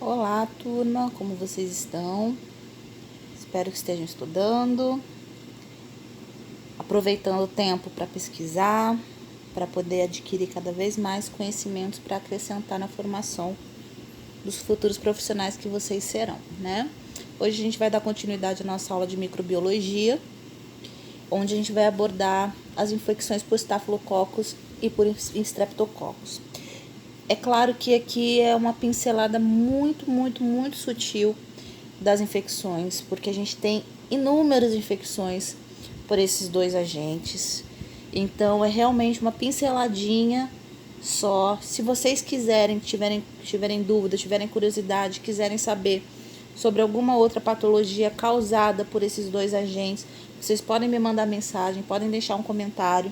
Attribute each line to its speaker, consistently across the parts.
Speaker 1: Olá, turma, como vocês estão? Espero que estejam estudando, aproveitando o tempo para pesquisar, para poder adquirir cada vez mais conhecimentos para acrescentar na formação dos futuros profissionais que vocês serão, né? Hoje a gente vai dar continuidade à nossa aula de microbiologia, onde a gente vai abordar as infecções por estafilococcus e por streptococcus. É claro que aqui é uma pincelada muito sutil das infecções, porque a gente tem inúmeras infecções por esses dois agentes. Então, é realmente uma pinceladinha só. Se vocês quiserem, tiverem dúvida, tiverem curiosidade, quiserem saber sobre alguma outra patologia causada por esses dois agentes, vocês podem me mandar mensagem, podem deixar um comentário,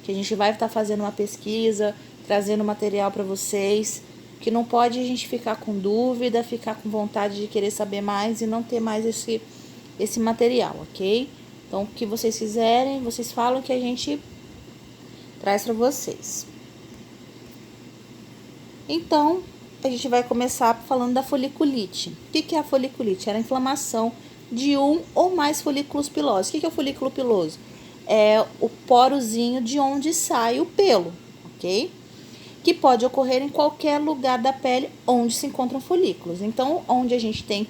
Speaker 1: que a gente vai estar fazendo uma pesquisa, trazendo material para vocês, que não pode a gente ficar com dúvida, ficar com vontade de querer saber mais e não ter mais esse material, ok? Então, o que vocês quiserem, vocês falam que a gente traz para vocês. Então, a gente vai começar falando da foliculite. O que é a foliculite? É a inflamação de um ou mais folículos pilosos. O que é o folículo piloso? É o porozinho de onde sai o pelo, ok? Que pode ocorrer em qualquer lugar da pele onde se encontram folículos. Então, onde a gente tem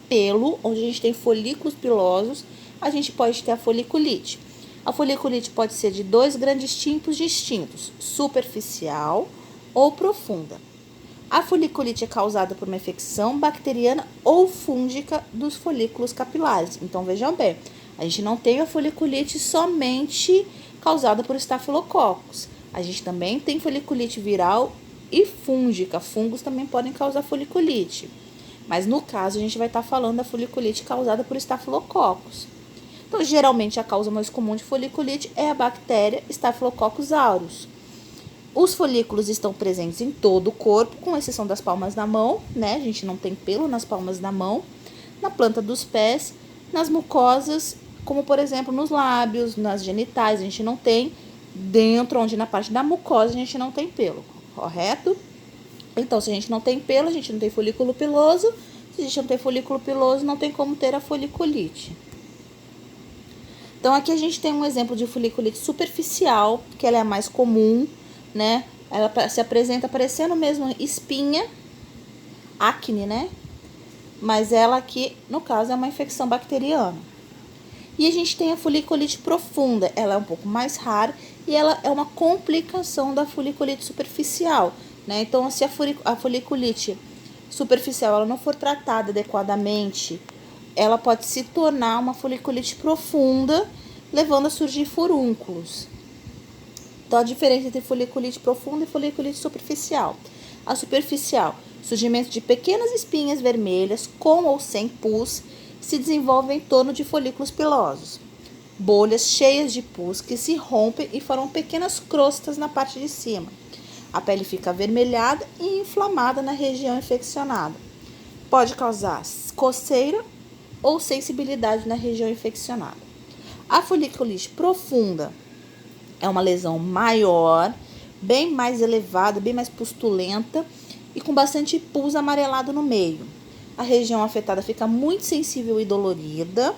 Speaker 1: pelo, onde a gente tem folículos pilosos, a gente pode ter a foliculite. A foliculite pode ser de dois grandes tipos distintos, superficial ou profunda. A foliculite é causada por uma infecção bacteriana ou fúngica dos folículos capilares. Então, vejam bem, a gente não tem a foliculite somente causada por estafilococcus. A gente também tem foliculite viral e fúngica. Fungos também podem causar foliculite. Mas, no caso, a gente vai estar falando da foliculite causada por estafilococcus. Então, geralmente, a causa mais comum de foliculite é a bactéria Staphylococcus aureus. Os folículos estão presentes em todo o corpo, com exceção das palmas da mão, né? A gente não tem pelo nas palmas da mão, na planta dos pés, nas mucosas, como por exemplo nos lábios, nas genitais, a gente não tem, dentro, onde na parte da mucosa a gente não tem pelo, correto? Então, se a gente não tem pelo, a gente não tem folículo piloso. Se a gente não tem folículo piloso, não tem como ter a foliculite. Então, aqui a gente tem um exemplo de foliculite superficial, que ela é a mais comum, né? Ela se apresenta parecendo mesmo espinha, acne, né? Mas ela aqui, no caso, é uma infecção bacteriana. E a gente tem a foliculite profunda, ela é um pouco mais rara e ela é uma complicação da foliculite superficial, né? Então, se a foliculite superficial ela não for tratada adequadamente, ela pode se tornar uma foliculite profunda, levando a surgir furúnculos. Então, a diferença entre foliculite profunda e foliculite superficial. A superficial, surgimento de pequenas espinhas vermelhas, com ou sem pus, se desenvolve em torno de folículos pilosos. Bolhas cheias de pus que se rompem e formam pequenas crostas na parte de cima. A pele fica avermelhada e inflamada na região infeccionada. Pode causar coceira ou sensibilidade na região infeccionada. A foliculite profunda é uma lesão maior, bem mais elevada, bem mais pustulenta e com bastante pus amarelado no meio. A região afetada fica muito sensível e dolorida,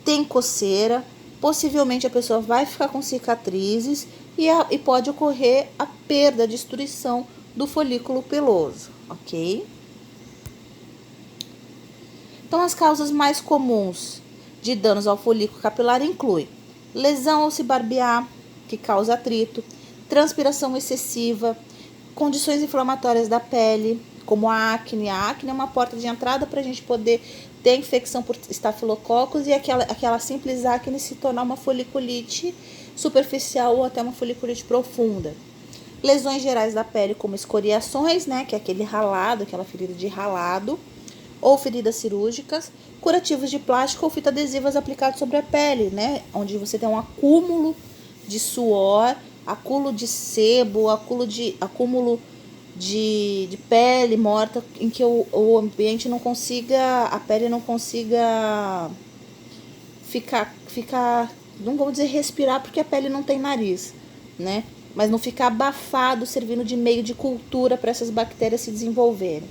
Speaker 1: tem coceira, possivelmente a pessoa vai ficar com cicatrizes e pode ocorrer a perda, a destruição do folículo piloso, ok? Então, as causas mais comuns de danos ao folículo capilar incluem lesão ao se barbear, que causa atrito, transpiração excessiva, condições inflamatórias da pele, como a acne. A acne é uma porta de entrada para a gente poder ter infecção por estafilococcus e aquela simples acne se tornar uma foliculite superficial ou até uma foliculite profunda. Lesões gerais da pele, como escoriações, né, que é aquele ralado, aquela ferida de ralado, ou feridas cirúrgicas, curativos de plástico ou fita adesivas aplicados sobre a pele, né, onde você tem um acúmulo de suor, acúmulo de sebo, acúmulo de pele morta, em que o ambiente não consiga, a pele não consiga ficar, não vou dizer respirar, porque a pele não tem nariz, né? Mas não ficar abafado, servindo de meio de cultura para essas bactérias se desenvolverem.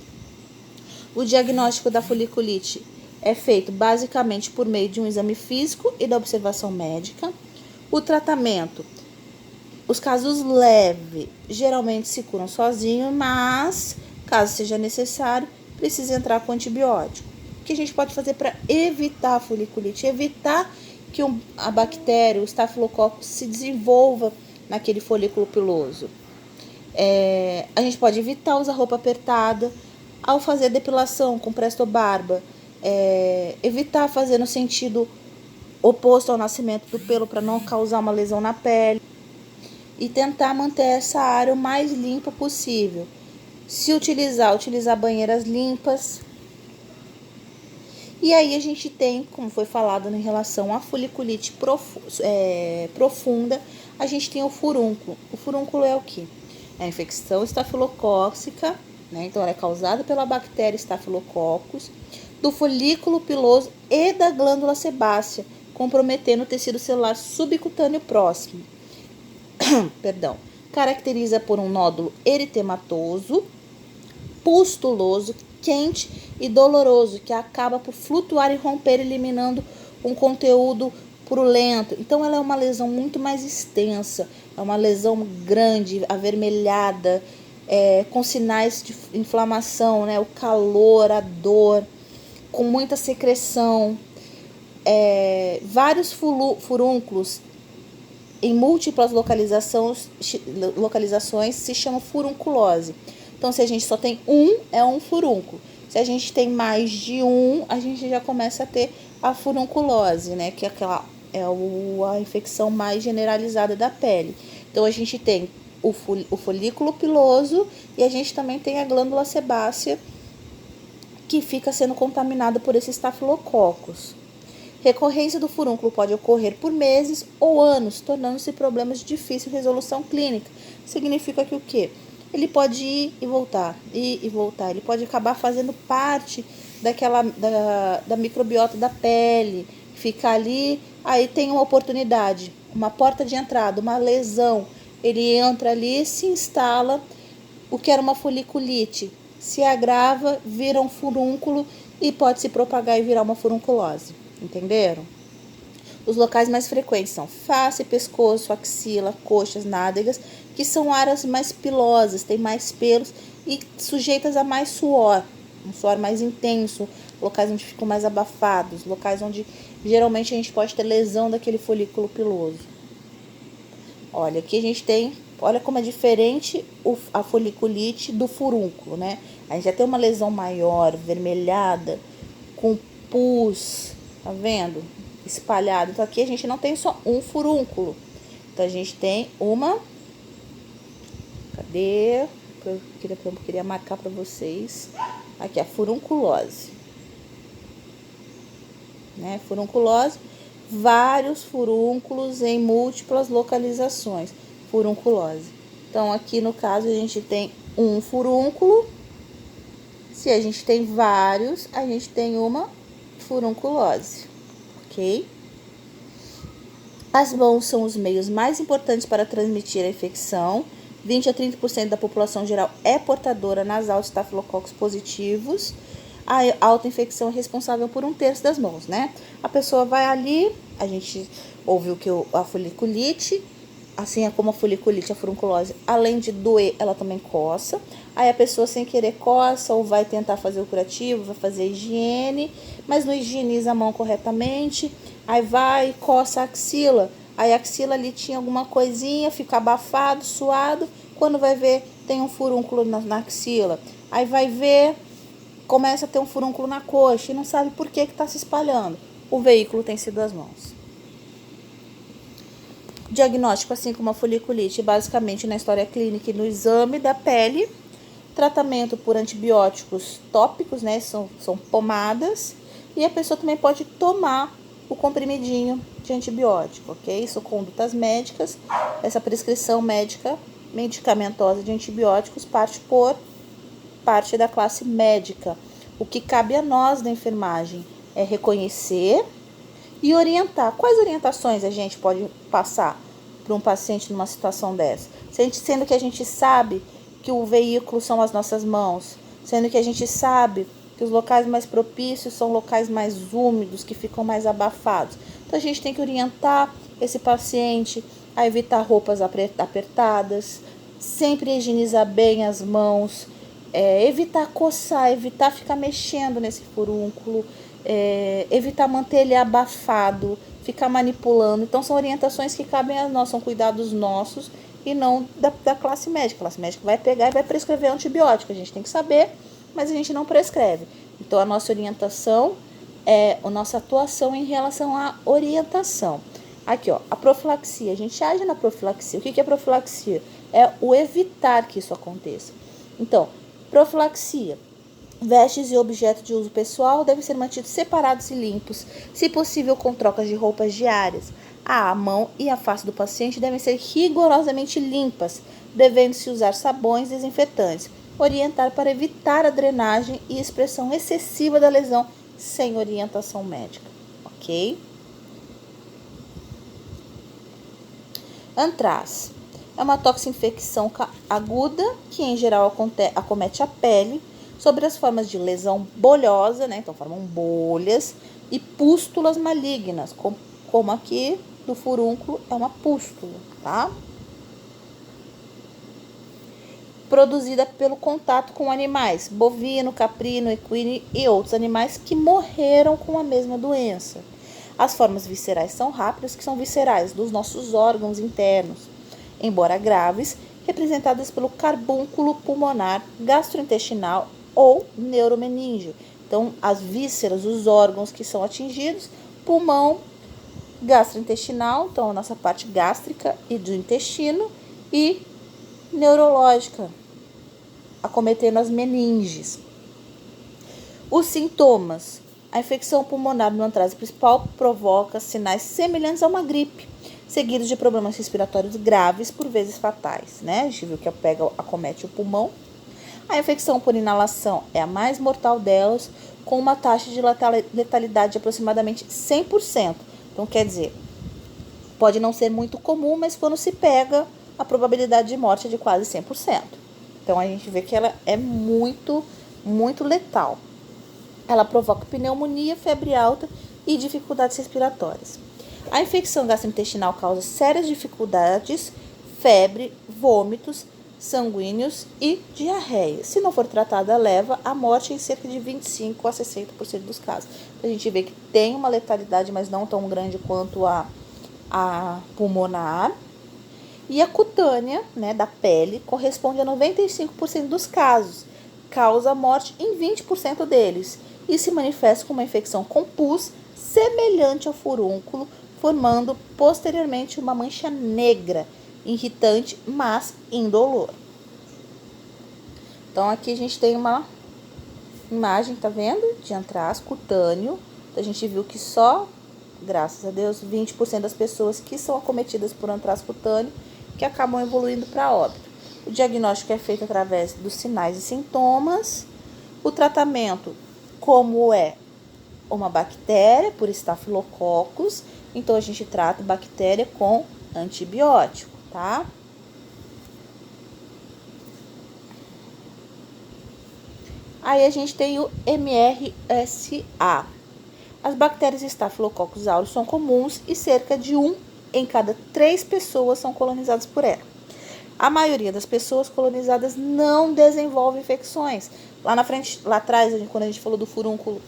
Speaker 1: O diagnóstico da foliculite é feito basicamente por meio de um exame físico e da observação médica. O tratamento, os casos leves, geralmente se curam sozinhos, mas, caso seja necessário, precisa entrar com antibiótico. O que a gente pode fazer para evitar a foliculite? Evitar que a bactéria, o Staphylococcus, se desenvolva naquele folículo piloso. A gente pode evitar usar roupa apertada ao fazer depilação com presto barba. Evitar fazer no sentido oposto ao nascimento do pelo para não causar uma lesão na pele. E tentar manter essa área o mais limpa possível. Se utilizar banheiras limpas. E aí a gente tem, como foi falado em relação à foliculite profunda, a gente tem o furúnculo. O furúnculo é o quê? É a infecção estafilocócica, né? Então ela é causada pela bactéria Staphylococcus, do folículo piloso e da glândula sebácea, comprometendo o tecido celular subcutâneo próximo. Perdão. Caracteriza por um nódulo eritematoso, pustuloso, quente e doloroso, que acaba por flutuar e romper, eliminando um conteúdo purulento. Então ela é uma lesão muito mais extensa, é uma lesão grande, avermelhada, com sinais de inflamação, né? O calor, a dor, com muita secreção, vários furúnculos em múltiplas localizações se chama furunculose. Então, se a gente só tem é um furúnculo. Se a gente tem mais de a gente já começa a ter a furunculose, né? Que a infecção mais generalizada da pele. Então, a gente tem o folículo piloso e a gente também tem a glândula sebácea, que fica sendo contaminada por esse Staphylococcus. Recorrência do furúnculo pode ocorrer por meses ou anos, tornando-se problemas de difícil resolução clínica. Significa que o quê? Ele pode ir e voltar. Ele pode acabar fazendo parte da microbiota da pele, ficar ali, aí tem uma oportunidade, uma porta de entrada, uma lesão. Ele entra ali, se instala, o que era uma foliculite, se agrava, vira um furúnculo e pode se propagar e virar uma furunculose. Entenderam? Os locais mais frequentes são face, pescoço, axila, coxas, nádegas, que são áreas mais pilosas, têm mais pelos e sujeitas a mais suor, um suor mais intenso, locais onde ficam mais abafados, locais onde geralmente a gente pode ter lesão daquele folículo piloso. Olha, aqui a gente tem, olha como é diferente a foliculite do furúnculo, né? A gente já tem uma lesão maior, vermelhada, com pus, tá vendo? Espalhado. Então aqui a gente não tem só um furúnculo. Então a gente tem uma... Cadê? Eu queria marcar para vocês. Aqui a furunculose. Né? Furunculose, vários furúnculos em múltiplas localizações. Furunculose. Então aqui no caso a gente tem um furúnculo. Se a gente tem vários, a gente tem uma furunculose, ok? As mãos são os meios mais importantes para transmitir a infecção. 20 a 30% da população geral é portadora nasal de estafilococcus positivos. A autoinfecção é responsável por 1/3 das mãos, né? A pessoa vai ali, a gente ouviu que a foliculite, assim como a foliculite, a furunculose, além de doer, ela também coça. Aí a pessoa sem querer coça ou vai tentar fazer o curativo, vai fazer a higiene, mas não higieniza a mão corretamente. Aí vai e coça a axila. Aí a axila ali tinha alguma coisinha, fica abafado, suado. Quando vai ver, tem um furúnculo na axila. Aí vai ver, começa a ter um furúnculo na coxa e não sabe por que está se espalhando. O veículo tem sido as mãos. Diagnóstico, assim como a foliculite, basicamente na história clínica e no exame da pele. Tratamento por antibióticos tópicos, né? São pomadas. E a pessoa também pode tomar o comprimidinho de antibiótico, ok? São condutas médicas. Essa prescrição médica medicamentosa de antibióticos parte da classe médica. O que cabe a nós da enfermagem é reconhecer e orientar. Quais orientações a gente pode passar para um paciente numa situação dessa? Sendo que a gente sabe que o veículo são as nossas mãos, sendo que a gente sabe que os locais mais propícios são locais mais úmidos, que ficam mais abafados. Então, a gente tem que orientar esse paciente a evitar roupas apertadas, sempre higienizar bem as mãos, evitar coçar, evitar ficar mexendo nesse furúnculo, evitar manter ele abafado, ficar manipulando. Então, são orientações que cabem a nós, são cuidados nossos e não da classe médica. A classe médica vai pegar e vai prescrever antibiótico. A gente tem que saber, mas a gente não prescreve. Então, a nossa orientação é a nossa atuação em relação à orientação. Aqui, ó, a profilaxia. A gente age na profilaxia. O que é profilaxia? É o evitar que isso aconteça. Então, profilaxia. Vestes e objetos de uso pessoal devem ser mantidos separados e limpos, se possível com trocas de roupas diárias. A mão e a face do paciente devem ser rigorosamente limpas, devendo-se usar sabões desinfetantes. Orientar para evitar a drenagem e expressão excessiva da lesão sem orientação médica. Ok? Antraz. É uma toxinfecção aguda que, em geral, acomete a pele, sobre as formas de lesão bolhosa, né? Então, formam bolhas e pústulas malignas, como aqui do furúnculo é uma pústula, tá? Produzida pelo contato com animais, bovino, caprino, equino e outros animais que morreram com a mesma doença. As formas viscerais são rápidas, que são viscerais dos nossos órgãos internos, embora graves, representadas pelo carbúnculo pulmonar, gastrointestinal ou neuromeníngeo. Então, as vísceras, os órgãos que são atingidos, pulmão, gastrointestinal, então a nossa parte gástrica e do intestino, e neurológica, acometendo as meninges. Os sintomas. A infecção pulmonar no antraz principal provoca sinais semelhantes a uma gripe, seguidos de problemas respiratórios graves, por vezes fatais, né? A gente viu que acomete o pulmão. A infecção por inalação é a mais mortal delas, com uma taxa de letalidade de aproximadamente 100%. Então, quer dizer, pode não ser muito comum, mas quando se pega, a probabilidade de morte é de quase 100%. Então, a gente vê que ela é muito, muito letal. Ela provoca pneumonia, febre alta e dificuldades respiratórias. A infecção gastrointestinal causa sérias dificuldades, febre, vômitos sanguíneos e diarreia. Se não for tratada, leva à morte em cerca de 25% a 60% dos casos. A gente vê que tem uma letalidade, mas não tão grande quanto a pulmonar. E a cutânea, né, da pele, corresponde a 95% dos casos. Causa morte em 20% deles. E se manifesta com uma infecção com pus semelhante ao furúnculo, formando posteriormente uma mancha negra, irritante, mas indolor. Então, aqui a gente tem uma imagem, tá vendo? De antraz cutâneo. A gente viu que só, graças a Deus, 20% das pessoas que são acometidas por antraz cutâneo que acabam evoluindo para óbito. O diagnóstico é feito através dos sinais e sintomas. O tratamento, como é uma bactéria, por Staphylococcus, então a gente trata a bactéria com antibiótico, tá? Aí a gente tem o MRSA. As bactérias Staphylococcus aureus são comuns e cerca de 1 em cada 3 pessoas são colonizadas por ela. A maioria das pessoas colonizadas não desenvolve infecções. Lá na frente, lá atrás, quando a gente falou do furúnculo,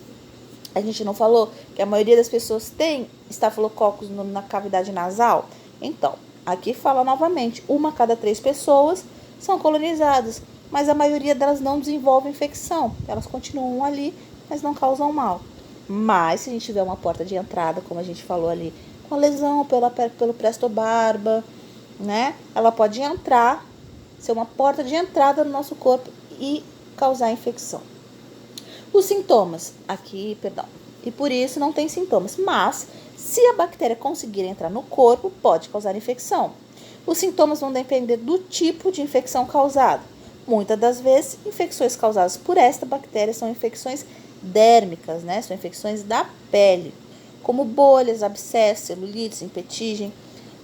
Speaker 1: a gente não falou que a maioria das pessoas tem Staphylococcus na cavidade nasal? Então, aqui fala novamente, 1 a cada 3 pessoas são colonizadas, mas a maioria delas não desenvolve infecção. Elas continuam ali, mas não causam mal. Mas, se a gente tiver uma porta de entrada, como a gente falou ali, com a lesão pelo prestobarba, né? Ela pode entrar, ser uma porta de entrada no nosso corpo e causar infecção. Os sintomas, e por isso não tem sintomas, mas se a bactéria conseguir entrar no corpo, pode causar infecção. Os sintomas vão depender do tipo de infecção causada. Muitas das vezes, infecções causadas por esta bactéria são infecções dérmicas, né? São infecções da pele, como bolhas, abscessos, celulites, petigem.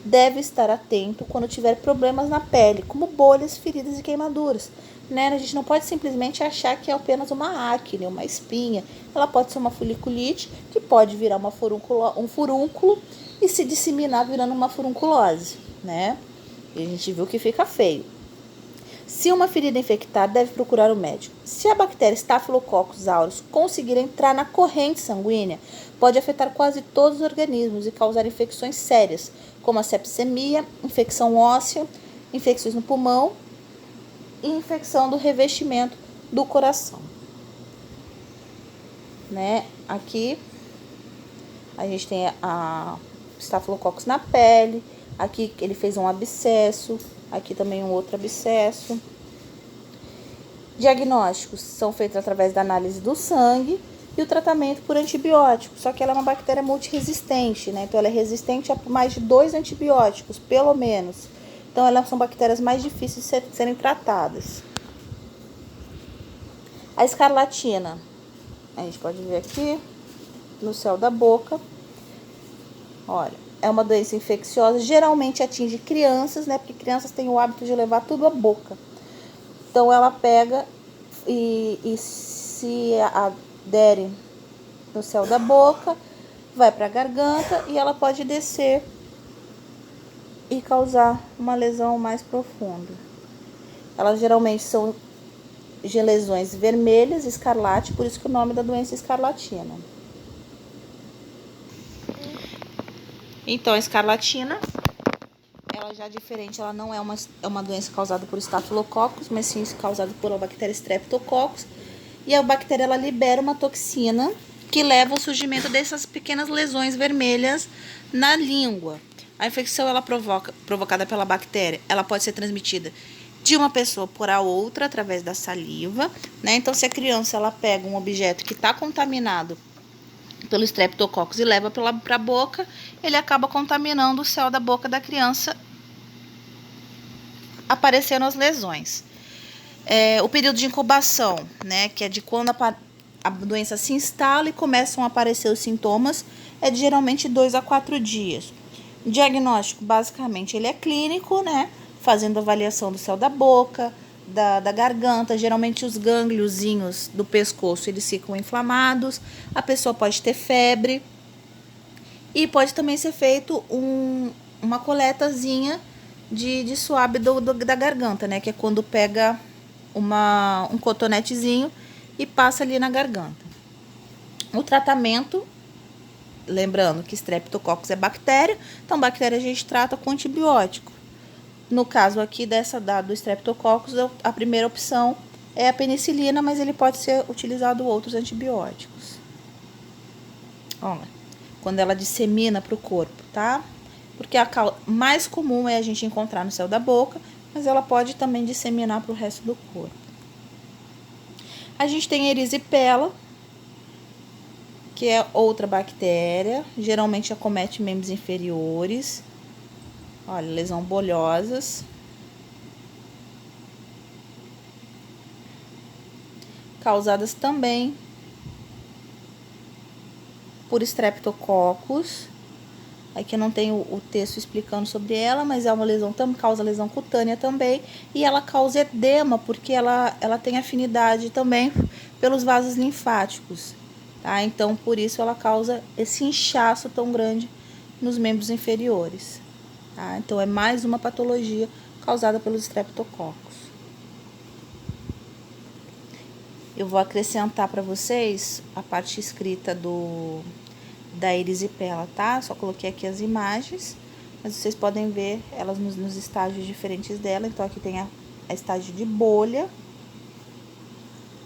Speaker 1: Deve estar atento quando tiver problemas na pele, como bolhas, feridas e queimaduras. né? A gente não pode simplesmente achar que é apenas uma acne, uma espinha. Ela pode ser uma foliculite, que pode virar um furúnculo e se disseminar virando uma furunculose, né? E a gente viu que fica feio. Se uma ferida infectada, deve procurar o médico. Se a bactéria Staphylococcus aureus conseguir entrar na corrente sanguínea, pode afetar quase todos os organismos e causar infecções sérias, como a sepsemia, infecção óssea, infecções no pulmão e infecção do revestimento do coração. Né? Aqui a gente tem a Staphylococcus na pele, aqui ele fez um abscesso, aqui também um outro abscesso. Diagnósticos são feitos através da análise do sangue e o tratamento por antibiótico. Só que ela é uma bactéria multiresistente, né? Então ela é resistente a mais de 2 antibióticos, pelo menos. Então elas são bactérias mais difíceis de serem tratadas. A escarlatina, a gente pode ver aqui no céu da boca. Olha, é uma doença infecciosa, geralmente atinge crianças, né? Porque crianças têm o hábito de levar tudo à boca. Então ela pega e se adere no céu da boca, vai para a garganta e ela pode descer e causar uma lesão mais profunda. Elas geralmente são lesões vermelhas, escarlate, por isso que o nome da doença é escarlatina. Então, a escarlatina, ela já é diferente, ela não é uma doença causada por Staphylococcus, mas sim causada por uma bactéria Streptococcus. E a bactéria, ela libera uma toxina que leva ao surgimento dessas pequenas lesões vermelhas na língua. A infecção, ela provocada pela bactéria, ela pode ser transmitida de uma pessoa para outra através da saliva, né? Então, se a criança ela pega um objeto que está contaminado pelo Streptococcus e leva para a boca, ele acaba contaminando o céu da boca da criança, aparecendo as lesões. O período de incubação, né, que é de quando a doença se instala e começam a aparecer os sintomas, é de geralmente 2 a 4 dias. O diagnóstico, basicamente, ele é clínico, né, fazendo avaliação do céu da boca, da garganta. Geralmente os gângliozinhos do pescoço eles ficam inflamados, a pessoa pode ter febre e pode também ser feito uma coletazinha de suave da garganta, né, que é quando pega um cotonetezinho e passa ali na garganta. O tratamento, lembrando que Streptococcus é bactéria, então bactéria a gente trata com antibiótico. No caso aqui do Streptococcus, a primeira opção é a penicilina, mas ele pode ser utilizado outros antibióticos. Olha, quando ela dissemina para o corpo, tá? Porque a mais comum é a gente encontrar no céu da boca, mas ela pode também disseminar para o resto do corpo. A gente tem a erisipela, que é outra bactéria, geralmente acomete membros inferiores. Olha, lesão bolhosas. Causadas também por Streptococcus. Aqui eu não tenho o texto explicando sobre ela, mas é uma lesão, causa lesão cutânea também. E ela causa edema, porque ela tem afinidade também pelos vasos linfáticos. Tá? Então, por isso ela causa esse inchaço tão grande nos membros inferiores. Tá? Então, é mais uma patologia causada pelos Streptococcus. Eu vou acrescentar para vocês a parte escrita da erisipela, tá? Só coloquei aqui as imagens, mas vocês podem ver elas nos estágios diferentes dela. Então, aqui tem a estágio de bolha.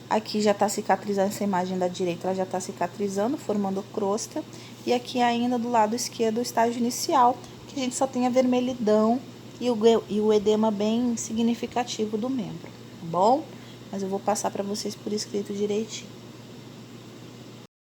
Speaker 1: Aqui já tá cicatrizando, essa imagem da direita, ela já tá cicatrizando, formando crosta. E aqui ainda do lado esquerdo, o estágio inicial, que a gente só tem a vermelhidão e o edema bem significativo do membro, tá bom? Mas eu vou passar para vocês por escrito direitinho.